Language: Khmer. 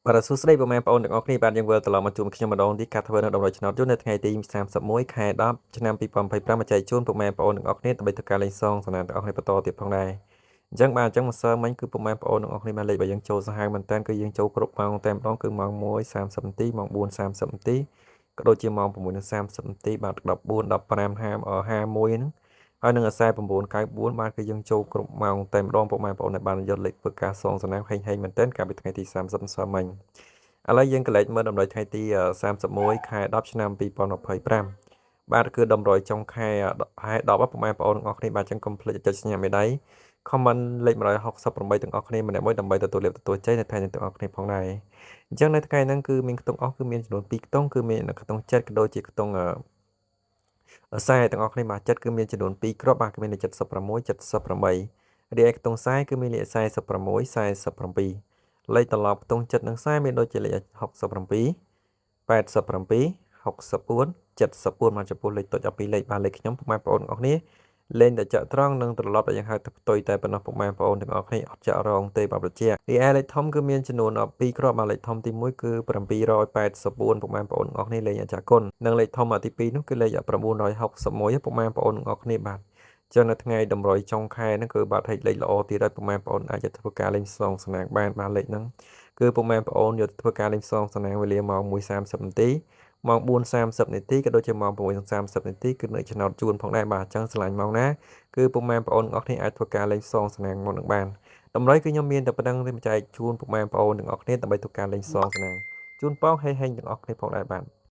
បាទសួស្តីបងប្អូនទាំងអស់គ្នាបាទយើងវិលត្រឡប់មកជួបខ្ញុំម្ដងទៀតការធ្វើនៅដំណើរឆ្នោតយន្តនៅថ្ងៃទី31ខែ10ឆ្នាំ2025មកចែកជូនពុកម៉ែបងប្អូនទាំងអស់គ្នាដើម្បីធ្វើការលេងសងសំណាងទាំងអស់គ្នាបន្តទៀតផងដែរអញ្ចឹងម្សិលមិញគឺពុកម៉ែបងប្អូនទាំងអស់គ្នាបានលេខរបស់យើងចូលសាហាវមែនតើគឺយើងចូលគ្រប់ម៉ោងតែម្ដងគឺម៉ោង1:30នាទីម៉ោង4:30នាទីក៏ដូចជាម៉ោង6:30នាទីបាទ14 15ហាម51ហ្នឹងហើយនឹង49:94បាទគឺយើងចូលគ្រប់ម៉ោងតែម្ដងពុកម៉ែបងប្អូនដែលបានយកលេខធ្វើការសងសំណាងហេងមែនតើកាលពីថ្ងៃទី30ម្សិលមិញ ឥឡូវយើងក៏លេចមើលតម្រុយថ្ងៃទី31ខែ10ឆ្នាំ2025បាទគឺតម្រុយចុងខែ10ពុកម៉ែបងប្អូនទាំងអស់គ្នាបាទចឹងកុំភ្លេចចុចសញ្ញាមេដៃ comment លេខ168ទាំងអស់គ្នាម្នាក់មួយដើម្បីទទួលលាភទទួលជ័យនៅថ្ងៃនេះទាំងអស់គ្នាផងដែរអញ្ចឹងនៅថ្ងៃហ្នឹងគឺមានខ្ទង់អស់គឺមានចំនួន2ខ្ទង់គឺមានខ្ទង់ចិត្តក៏ដូចជាខ្ទង់ខ្សែទាំងអស់គ្នាបាទចិត្តគឺមានចំនួន2គ្រាប់បាទគឺមានលេខ76 78រីឯខ្ទង់ខ្សែគឺមានលេខ46 47លេខត្រឡប់ខ្ទង់ចិត្តនិងខ្សែមានដូចជាលេខ67 87 64 74មកចំពោះលេខតូចដល់2លេខបាទលេខខ្ញុំពុកម៉ែបងប្អូនទាំងអស់គ្នាលេងតែចាក់ត្រង់និងត្រឡប់ដែលយើងហៅថាផ្ទុយតែប៉ុណ្ណោះពុកម៉ែបងប្អូនទាំងអស់គ្នាអត់ចាក់រងទេបាទប្រជារីឯលេខធំគឺមានចំនួន2គ្រាប់បាទលេខធំទី1គឺ784ពុកម៉ែបងប្អូនទាំងអស់គ្នាលេងអាចារ្យគុណនិងលេខធំទី2នោះគឺលេខ961ពុកម៉ែបងប្អូនទាំងអស់គ្នាបាទចឹងនៅថ្ងៃតម្រុយចុងខែហ្នឹងគឺបាទហិចលេខល្អទៀតហើយពុកម៉ែបងប្អូនអាចធ្វើការលេងសងសំណាងបានបាទលេខហ្នឹងគឺពុកម៉ែបងប្អូនយកធ្វើការលេងសងសំណាងវេលាម៉ោង1:30នាទីម៉ោង4:30នាទីក៏ដូចជាម៉ោង6:30នាទីគឺនៅឆ្នោតជួនផងដែរបាទអញ្ចឹងឆ្លាញ់ម៉ោងណាគឺពុកម៉ែបងប្អូនទាំងអស់គ្នាអាចធ្វើការលេងសងសំណាងមកនឹងបានតម្រុយគឺខ្ញុំមានតែប៉ុណ្្នឹងទេមកចែកជូនពុកម៉ែបងប្អូនទាំងអស់គ្នាដើម្បីធ្វើការលេងសងសំណាងជូនប៉ងហេងទាំងអស់គ្នាផងដែរបាទ